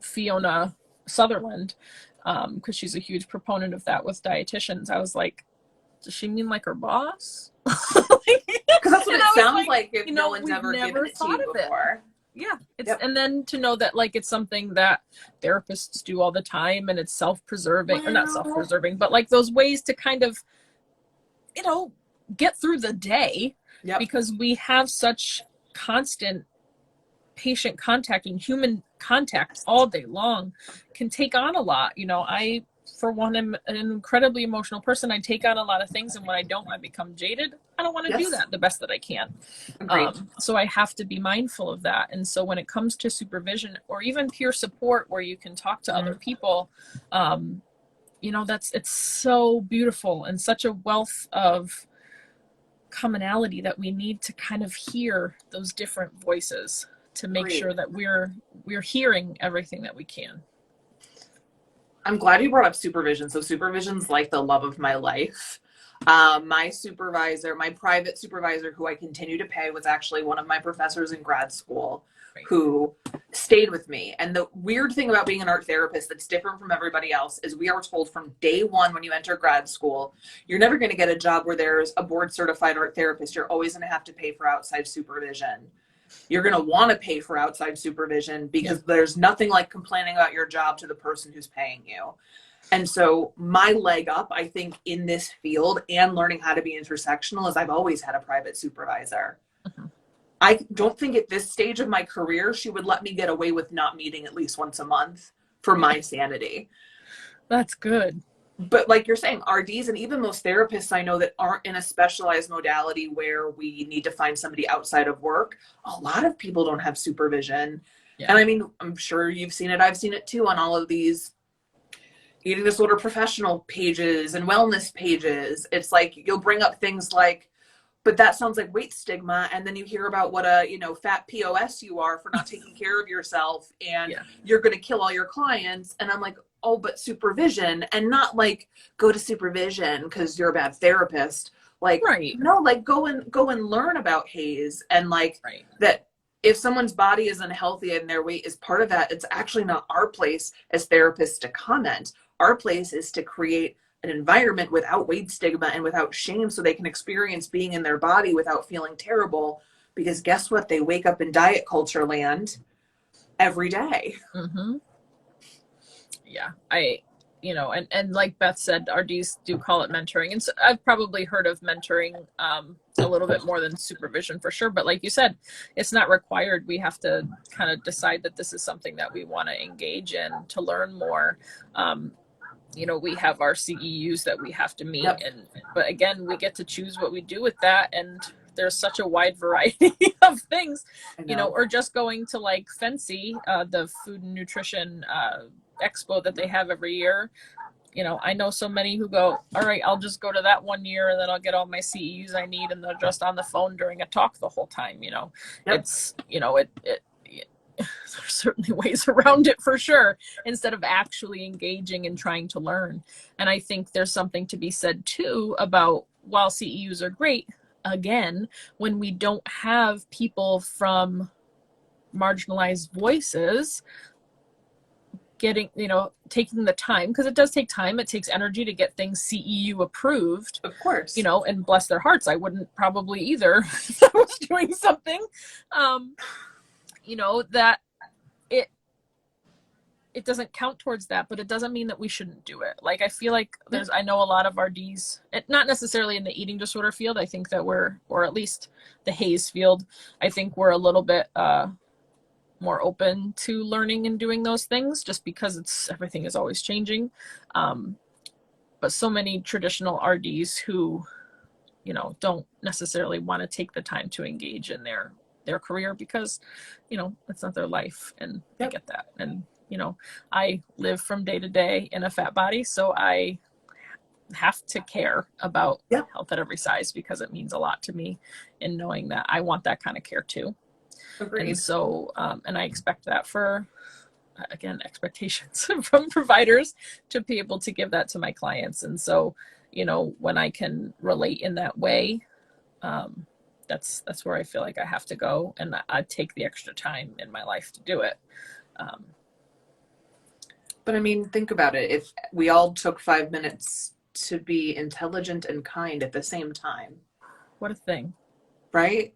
Fiona Sutherland, because she's a huge proponent of that with dietitians. I was like, does she mean like her boss? Because that's what it sounds like if you know, no one's ever given it to you before. And then to know that, like, it's something that therapists do all the time, and it's self-preserving, or not self-preserving, but like those ways to kind of, you know, get through the day, because we have such constant patient contact and human contact all day long, can take on a lot. You know, I, for one, am an incredibly emotional person. I take on a lot of things, and when I don't, I become jaded. I don't want to do that the best that I can. So I have to be mindful of that. And so when it comes to supervision or even peer support, where you can talk to other people, you know, it's so beautiful, and such a wealth of commonality that we need to kind of hear those different voices to make sure that we're hearing everything that we can. I'm glad you brought up supervision. So supervision's like the love of my life. My supervisor, my private supervisor, who I continue to pay, was actually one of my professors in grad school who stayed with me. And the weird thing about being an art therapist that's different from everybody else is we are told from day one, when you enter grad school, you're never going to get a job where there's a board certified art therapist. You're always going to have to pay for outside supervision. You're going to want to pay for outside supervision, because there's nothing like complaining about your job to the person who's paying you. And so my leg up, I think, in this field and learning how to be intersectional is I've always had a private supervisor. I don't think at this stage of my career, she would let me get away with not meeting at least once a month for my sanity. That's good. But like you're saying, RDs and even most therapists I know that aren't in a specialized modality where we need to find somebody outside of work, a lot of people don't have supervision. Yeah. And I mean, I'm sure you've seen it. I've seen it too on all of these eating disorder professional pages and wellness pages. It's like you'll bring up things like, but that sounds like weight stigma, and then you hear about what a fat POS you are for not taking care of yourself, and Yeah. you're going to kill all your clients. And I'm like, oh, but supervision, and not like go to supervision because you're a bad therapist. Like, Right. no, like go and learn about HAES, and like Right. that if someone's body is unhealthy and their weight is part of that, it's actually not our place as therapists to comment. Our place is to create an environment without weight stigma and without shame so they can experience being in their body without feeling terrible. Because guess what? They wake up in diet culture land every day. Mm-hmm. Yeah. And like Beth said, RDs do call it mentoring. And so I've probably heard of mentoring a little bit more than supervision for sure. But like you said, it's not required. We have to kind of decide that this is something that we want to engage in to learn more. We have our CEUs that we have to meet. Yep. But again, we get to choose what we do with that. And there's such a wide variety of things, or just going to like Fancy, the food and nutrition expo that they have every year. I know so many who go, all right, I'll just go to that one year and then I'll get all my CEUs I need, and they're just on the phone during a talk the whole time. Yep. It's, there's certainly ways around it for sure, instead of actually engaging and trying to learn. And I think there's something to be said too about, while CEUs are great, again, when we don't have people from marginalized voices taking the time, because it does take time, it takes energy to get things CEU approved, of course, and bless their hearts, I wouldn't probably either if I was doing something that it doesn't count towards that, but it doesn't mean that we shouldn't do it. Like, I feel like I know a lot of RDs, not necessarily in the eating disorder field. I think that or at least the HAES field, I think we're a little bit more open to learning and doing those things, just because everything is always changing. But so many traditional RDs who, don't necessarily want to take the time to engage in their career because, it's not their life, and I get that. And, I live from day to day in a fat body, so I have to care about health at every size, because it means a lot to me in knowing that I want that kind of care too. Agreed. And so, and I expect that for, again, expectations from providers to be able to give that to my clients. And so, when I can relate in that way, that's where I feel like I have to go, and I take the extra time in my life to do it. But I mean, think about it. If we all took 5 minutes to be intelligent and kind at the same time. What a thing. Right?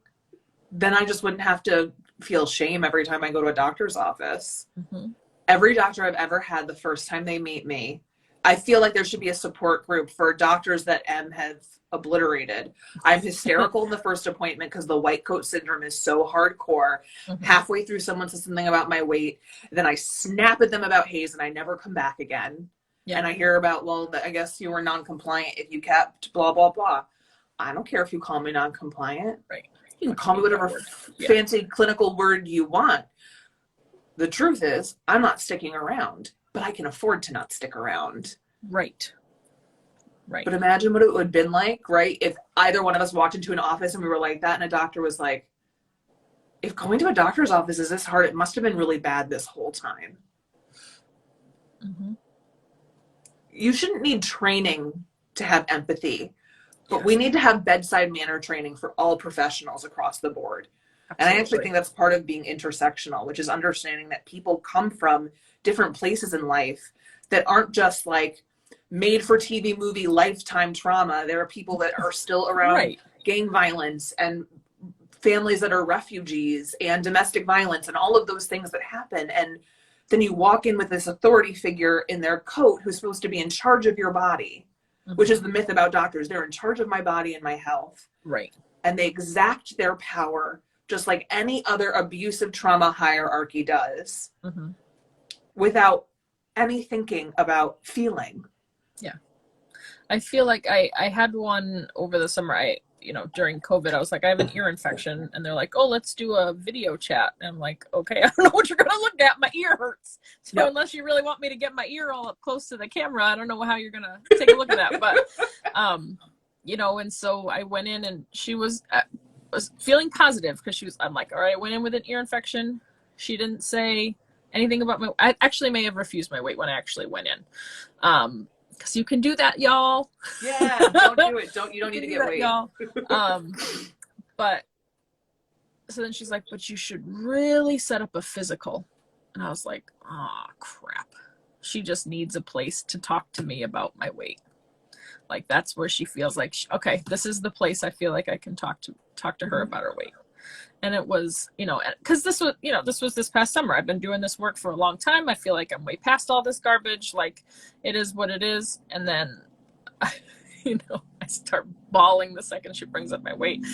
Then I just wouldn't have to feel shame every time I go to a doctor's office. Mm-hmm. Every doctor I've ever had, the first time they meet me, I feel like there should be a support group for doctors that M have obliterated. I'm hysterical in the first appointment because the white coat syndrome is so hardcore. Mm-hmm. Halfway through, someone says something about my weight. Then I snap at them about HAES and I never come back again. Yeah. And I hear about, well, I guess you were non-compliant if you kept blah, blah, blah. I don't care if you call me non-compliant. Right. You can call me whatever fancy clinical word you want. The truth is, I'm not sticking around, but I can afford to not stick around. Right. Right. But imagine what it would have been like, right? If either one of us walked into an office and we were like that, and a doctor was like, if going to a doctor's office is this hard, it must have been really bad this whole time. Mm-hmm. You shouldn't need training to have empathy, but we need to have bedside manner training for all professionals across the board. Absolutely. And I actually think that's part of being intersectional, which is understanding that people come from different places in life that aren't just like made for TV movie lifetime trauma. There are people that are still around gang violence and families that are refugees and domestic violence and all of those things that happen. And then you walk in with this authority figure in their coat who's supposed to be in charge of your body, mm-hmm. which is the myth about doctors. They're in charge of my body and my health. Right. And they exact their power just like any other abusive trauma hierarchy does, mm-hmm. without any thinking about feeling. Yeah. I feel like I had one over the summer. During COVID, I was like, I have an ear infection. And they're like, oh, let's do a video chat. And I'm like, okay, I don't know what you're going to look at. My ear hurts. So Yep. unless you really want me to get my ear all up close to the camera, I don't know how you're going to take a look at that. But, and so I went in and she was feeling positive because I'm like, all right, I went in with an ear infection. She didn't say anything about I actually may have refused my weight when I actually went in. Because you can do that, y'all. Yeah, don't do it. You don't need to get weight. Y'all. But so then she's like, but you should really set up a physical. And I was like, oh, crap. She just needs a place to talk to me about my weight. Like, that's where she feels like, okay, this is the place I feel like I can talk to her about her weight. And it was, because this was this past summer. I've been doing this work for a long time. I feel like I'm way past all this garbage. Like, it is what it is. And then, I start bawling the second she brings up my weight.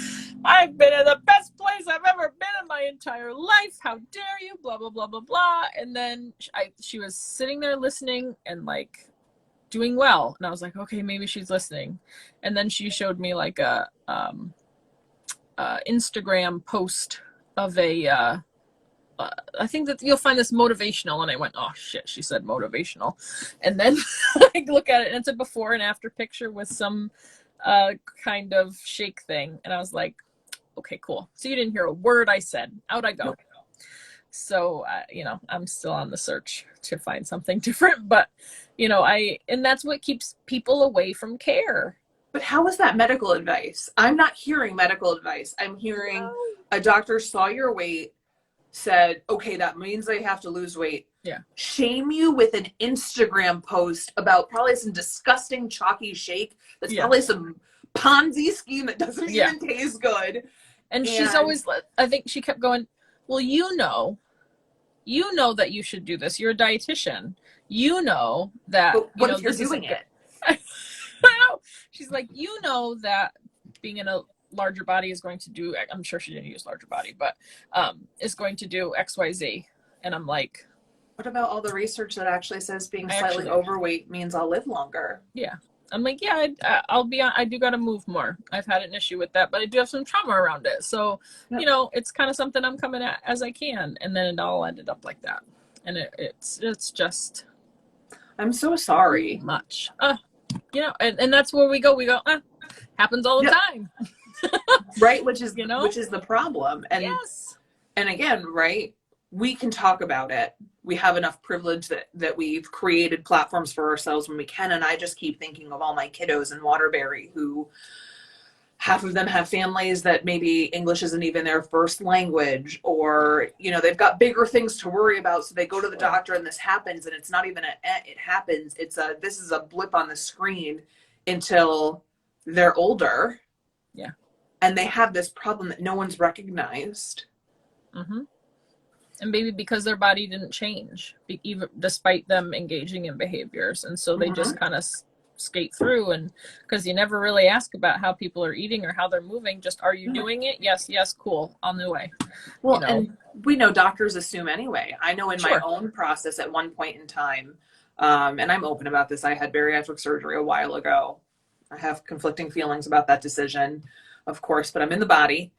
I've been in the best place I've ever been in my entire life. How dare you? Blah, blah, blah, blah, blah. And then she was sitting there listening and like doing well. And I was like, okay, maybe she's listening. And then she showed me like a, Instagram post of I think that you'll find this motivational. And I went, oh shit, she said motivational. And then I look at it and it's a before and after picture with some kind of shake thing. And I was like, okay, cool. So you didn't hear a word I said. Out I go. Nope. So, I'm still on the search to find something different, but and that's what keeps people away from care. But how is that medical advice? I'm not hearing medical advice. I'm hearing a doctor saw your weight, said, okay, that means I have to lose weight. Yeah. Shame you with an Instagram post about probably some disgusting chalky shake. That's probably some Ponzi scheme that doesn't even taste good. And she's always, I think she kept going, well, you know that you should do this. You're a dietitian. You know that. But what if you're doing it? She's like, that being in a larger body is going to do, I'm sure she didn't use larger body, but is going to do XYZ. And I'm like, what about all the research that actually says being slightly overweight means I'll live longer? Yeah. I'm like, yeah, I do got to move more. I've had an issue with that, but I do have some trauma around it. So, it's kind of something I'm coming at as I can. And then it all ended up like that. And it's just. I'm so sorry. Much. And that's where we go. We go, happens all the time. Right. Which is the problem. And, and again, right. We can talk about it. We have enough privilege that we've created platforms for ourselves when we can. And I just keep thinking of all my kiddos in Waterbury who half of them have families that maybe English isn't even their first language, or, they've got bigger things to worry about. So they go to the doctor and this happens, and it's not even it happens. This is a blip on the screen until they're older. Yeah. And they have this problem that no one's recognized. Mm-hmm. And maybe because their body didn't change, even despite them engaging in behaviors. And so they just kind of skate through, and because you never really ask about how people are eating or how they're moving, just, are you doing it? Yes, cool, on the way. Well, and we know doctors assume anyway. I know in my own process at one point in time, and I'm open about this, I had bariatric surgery a while ago. I have conflicting feelings about that decision, of course, but I'm in the body.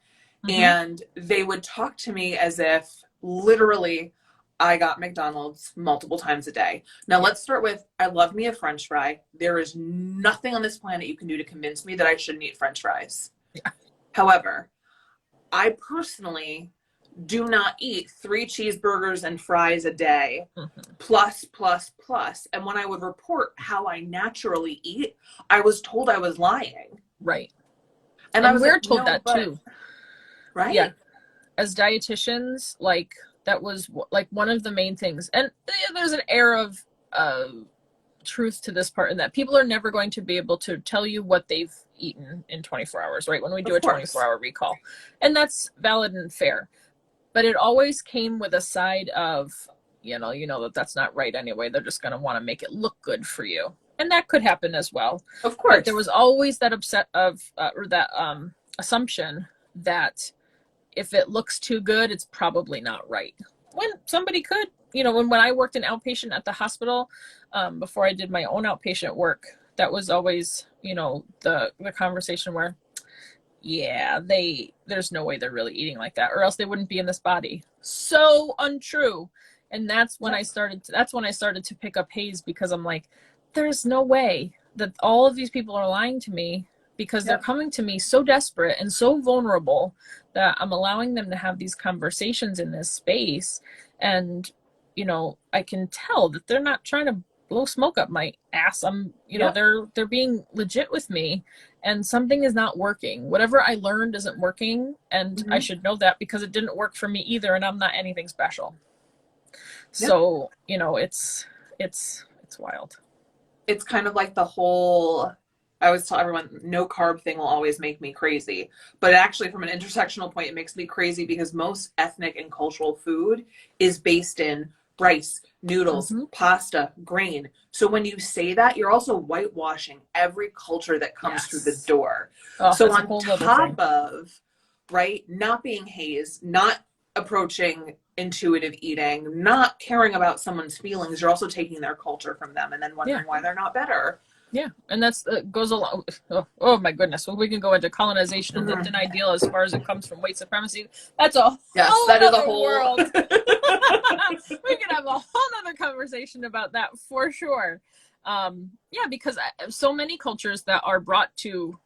And they would talk to me as if literally I got McDonald's multiple times a day. Now let's start with, I love me a French fry. There is nothing on this planet you can do to convince me that I shouldn't eat French fries. Yeah. However, I personally do not eat 3 cheeseburgers and fries a day, plus. And when I would report how I naturally eat, I was told I was lying. Right. And we're told that too. Right? Yeah. As dietitians, like, that was like one of the main things. And there's an air of truth to this part, in that people are never going to be able to tell you what they've eaten in 24 hours, right? When we do a 24-hour recall. And that's valid and fair. But it always came with a side of, that's not right anyway. They're just going to want to make it look good for you. And that could happen as well. Of course. But there was always that assumption that if it looks too good, it's probably not right. When somebody could, when I worked in outpatient at the hospital, before I did my own outpatient work, that was always, you know, the conversation where, yeah, there's no way they're really eating like that, or else they wouldn't be in this body. So untrue. And that's when that's when I started to pick up haze, because I'm like, there's no way that all of these people are lying to me, because they're coming to me so desperate and so vulnerable that I'm allowing them to have these conversations in this space. And, you know, I can tell that they're not trying to blow smoke up my ass. I'm, you know, they're being legit with me, and something is not working. Whatever I learned isn't working, and I should know that, because it didn't work for me either, and I'm not anything special. So, you know, it's wild. It's kind of like the whole, I always tell everyone, no carb thing will always make me crazy. But actually, from an intersectional point, it makes me crazy because most ethnic and cultural food is based in rice, noodles, pasta, grain. So when you say that, you're also whitewashing every culture that comes through the door. So on top of, right, not being hazed, not approaching intuitive eating, not caring about someone's feelings, you're also taking their culture from them and then wondering why they're not better. Yeah, and that's goes along. Oh my goodness! Well, we can go into colonization and dipped in ideal as far as it comes from white supremacy. That's a whole other world. We can have a whole other conversation about that for sure. Yeah, because so many cultures that are brought to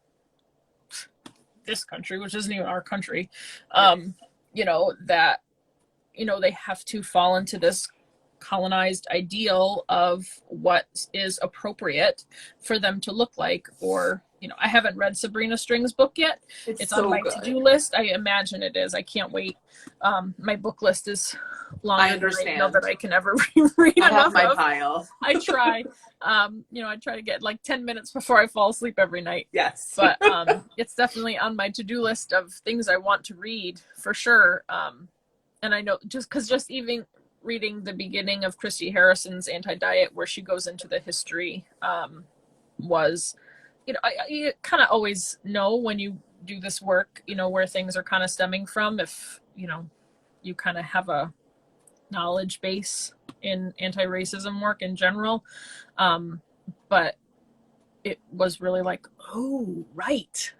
this country, which isn't even our country, you know, that, you know, they have to fall into this colonized ideal of what is appropriate for them to look like. Or, you know, I haven't read Sabrina String's book yet. It's so on my to-do list. I imagine it is. I can't wait. My book list is longer I understand. than I know that I can ever read I have enough my of. pile. I try. You know, I try to get like 10 minutes before I fall asleep every night. Yes. But it's definitely on my to-do list of things I want to read for sure. And I know just even reading the beginning of Christy Harrison's Anti-Diet, where she goes into the history, was, you know, you kind of always know when you do this work, you know, where things are kind of stemming from, if, you know, you kind of have a knowledge base in anti-racism work in general. But it was really like, oh, right.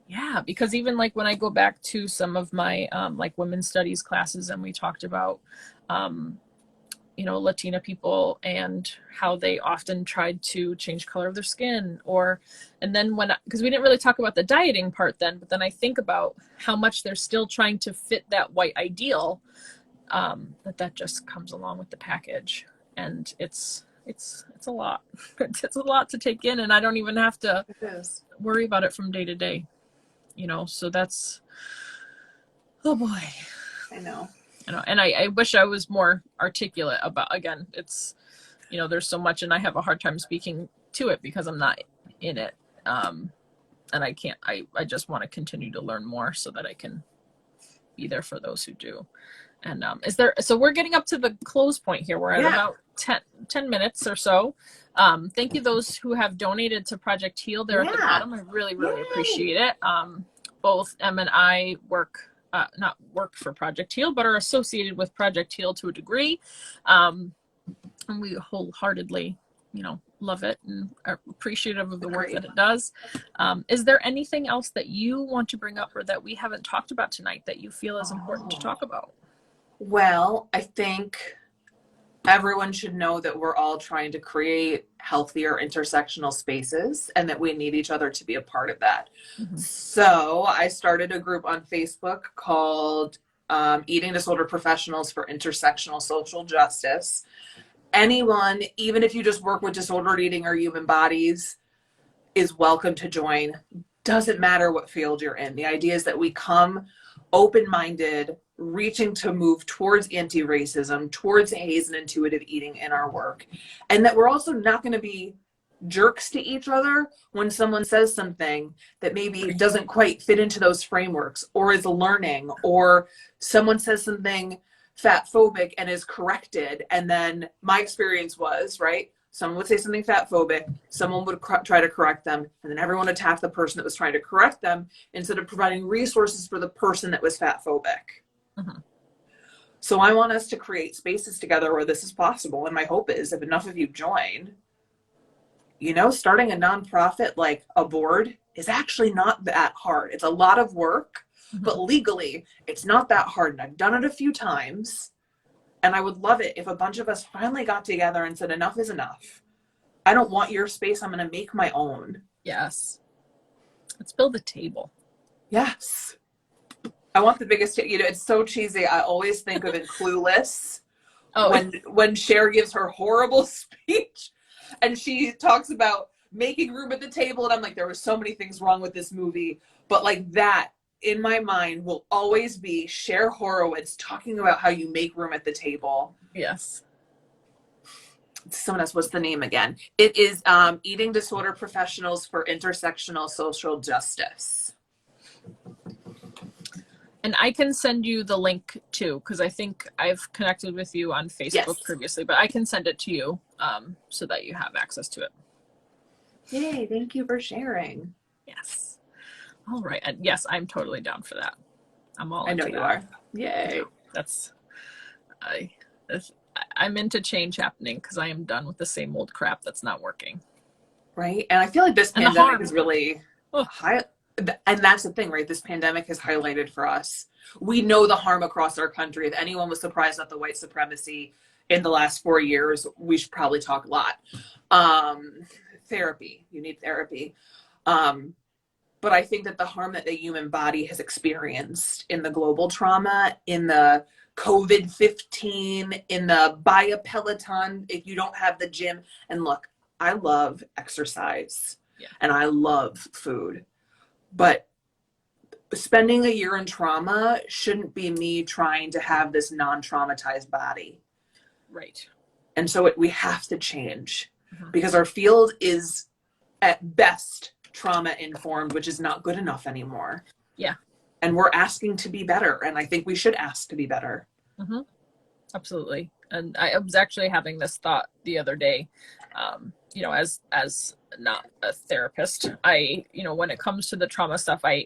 Yeah, because even like when I go back to some of my like women's studies classes, and we talked about you know, Latina people and how they often tried to change color of their skin, or, and then because we didn't really talk about the dieting part then, but then I think about how much they're still trying to fit that white ideal, that just comes along with the package, and it's a lot. It's a lot to take in, and I don't even have to worry about it from day to day, you know. So that's, oh boy, I know. You know, and I wish I was more articulate about, again, it's, you know, there's so much, and I have a hard time speaking to it because I'm not in it, and I can't, I just want to continue to learn more so that I can be there for those who do. And so we're getting up to the close point here. We're at about 10 minutes or so. Thank you those who have donated to Project Heal there at the bottom. I really appreciate it. Both Em and I not work for Project Heal, but are associated with Project Heal to a degree. And we wholeheartedly, you know, love it and are appreciative of the work that it does. Is there anything else that you want to bring up or that we haven't talked about tonight that you feel is important to talk about? Well, I think everyone should know that we're all trying to create healthier intersectional spaces and that we need each other to be a part of that. So I started a group on Facebook called Eating Disorder Professionals for Intersectional Social Justice. Anyone, even if you just work with disordered eating or human bodies, is welcome to join. Doesn't matter what field you're in. The idea is that we come open-minded, reaching to move towards anti-racism, towards haze and intuitive eating in our work. And that we're also not going to be jerks to each other when someone says something that maybe doesn't quite fit into those frameworks or is learning, or someone says something fat phobic and is corrected. And then my experience was, right, someone would say something fat phobic, someone would try to correct them, and then everyone attacked the person that was trying to correct them instead of providing resources for the person that was fat phobic. So I want us to create spaces together where this is possible. And my hope is if enough of you join, you know, starting a nonprofit like a board is actually not that hard. It's a lot of work, but legally it's not that hard. And I've done it a few times, and I would love it if a bunch of us finally got together and said, enough is enough. I don't want your space. I'm going to make my own. Yes. Let's build a table. Yes. I want the biggest, you know, it's so cheesy. I always think of in Clueless when Cher gives her horrible speech and she talks about making room at the table. And I'm like, there were so many things wrong with this movie. But like that in my mind will always be Cher Horowitz talking about how you make room at the table. Yes. Someone else, what's the name again? It is Eating Disorder Professionals for Intersectional Social Justice. And I can send you the link too, because I think I've connected with you on Facebook previously, but I can send it to you so that you have access to it. Yay, thank you for sharing. Yes. All right. And yes, I'm totally down for that. I'm all into I know you that. are. Yay. I'm into change happening because I am done with the same old crap that's not working. Right. And I feel like this pandemic is really high. And that's the thing, right? This pandemic has highlighted for us. We know the harm across our country. If anyone was surprised at the white supremacy in the last 4 years, we should probably talk a lot. Therapy. You need therapy. But I think that the harm that the human body has experienced in the global trauma, in the COVID-15, in the buy a Peloton if you don't have the gym. And look, I love exercise and I love food. But spending a year in trauma shouldn't be me trying to have this non-traumatized body. Right. And so we have to change because our field is at best trauma informed, which is not good enough anymore. Yeah. And we're asking to be better. And I think we should ask to be better. Mm-hmm. Absolutely. And I was actually having this thought the other day, you know, as not a therapist, when it comes to the trauma stuff, I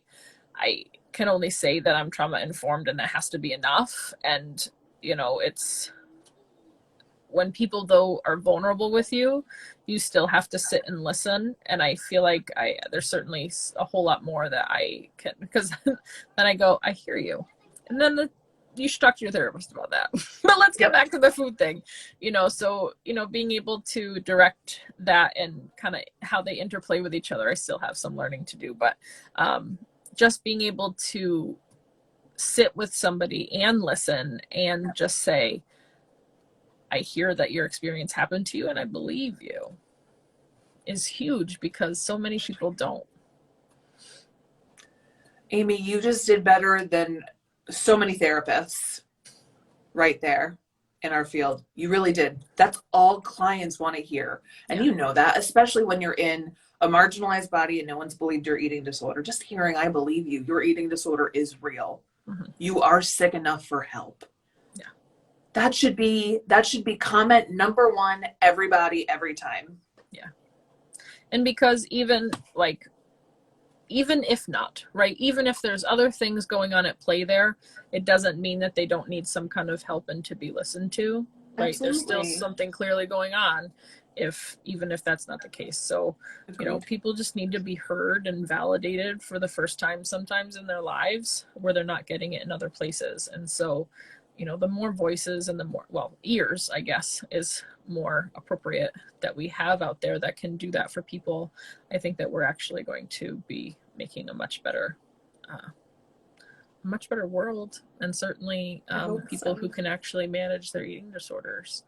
can only say that I'm trauma informed and that has to be enough. And, you know, it's when people though are vulnerable with you, you still have to sit and listen. And I feel like there's certainly a whole lot more that I can, because then I go, I hear you. And then you should talk to your therapist about that. But let's get back to the food thing, you know, so, you know, being able to direct that and kind of how they interplay with each other, I still have some learning to do, but just being able to sit with somebody and listen and just say, I hear that your experience happened to you and I believe you is huge because so many people don't. Amy, you just did better than so many therapists right there in our field. You really did. That's all clients want to hear. And you know that, especially when you're in a marginalized body and no one's believed your eating disorder. Just hearing, I believe you, your eating disorder is real. You are sick enough for help. Yeah. That should be comment number one, everybody, every time. Yeah. And because even if not, right, even if there's other things going on at play there, it doesn't mean that they don't need some kind of help and to be listened to, right? Absolutely. There's still something clearly going on, even if that's not the case. So, you know, people just need to be heard and validated for the first time sometimes in their lives where they're not getting it in other places. And so, you know, the more voices and the more, ears, I guess, is more appropriate that we have out there that can do that for people. I think that we're actually going to be making a much better world, and certainly people who can actually manage their eating disorders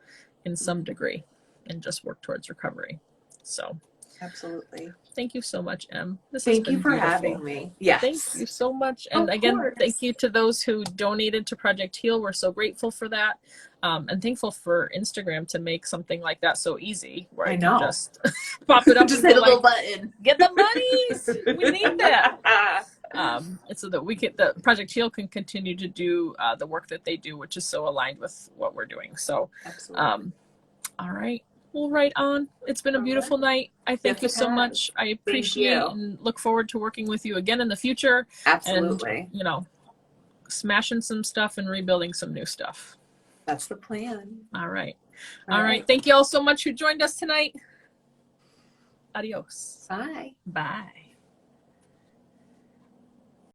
in some degree and just work towards recovery. So absolutely. Thank you so much, Em. Thank you for having me. Yes. Thank you so much. And again, thank you to those who donated to Project Heal. We're so grateful for that. And thankful for Instagram to make something like that so easy, where I can just pop it up. Just hit a little button. Get the monies. We need that. And so that the Project Heal can continue to do the work that they do, which is so aligned with what we're doing. So, all right. Well, right on. It's been a beautiful night. I thank you so much. I appreciate and look forward to working with you again in the future. Absolutely. And, you know, smashing some stuff and rebuilding some new stuff. That's the plan. All right. All right. Thank you all so much who joined us tonight. Adios. Bye. Bye.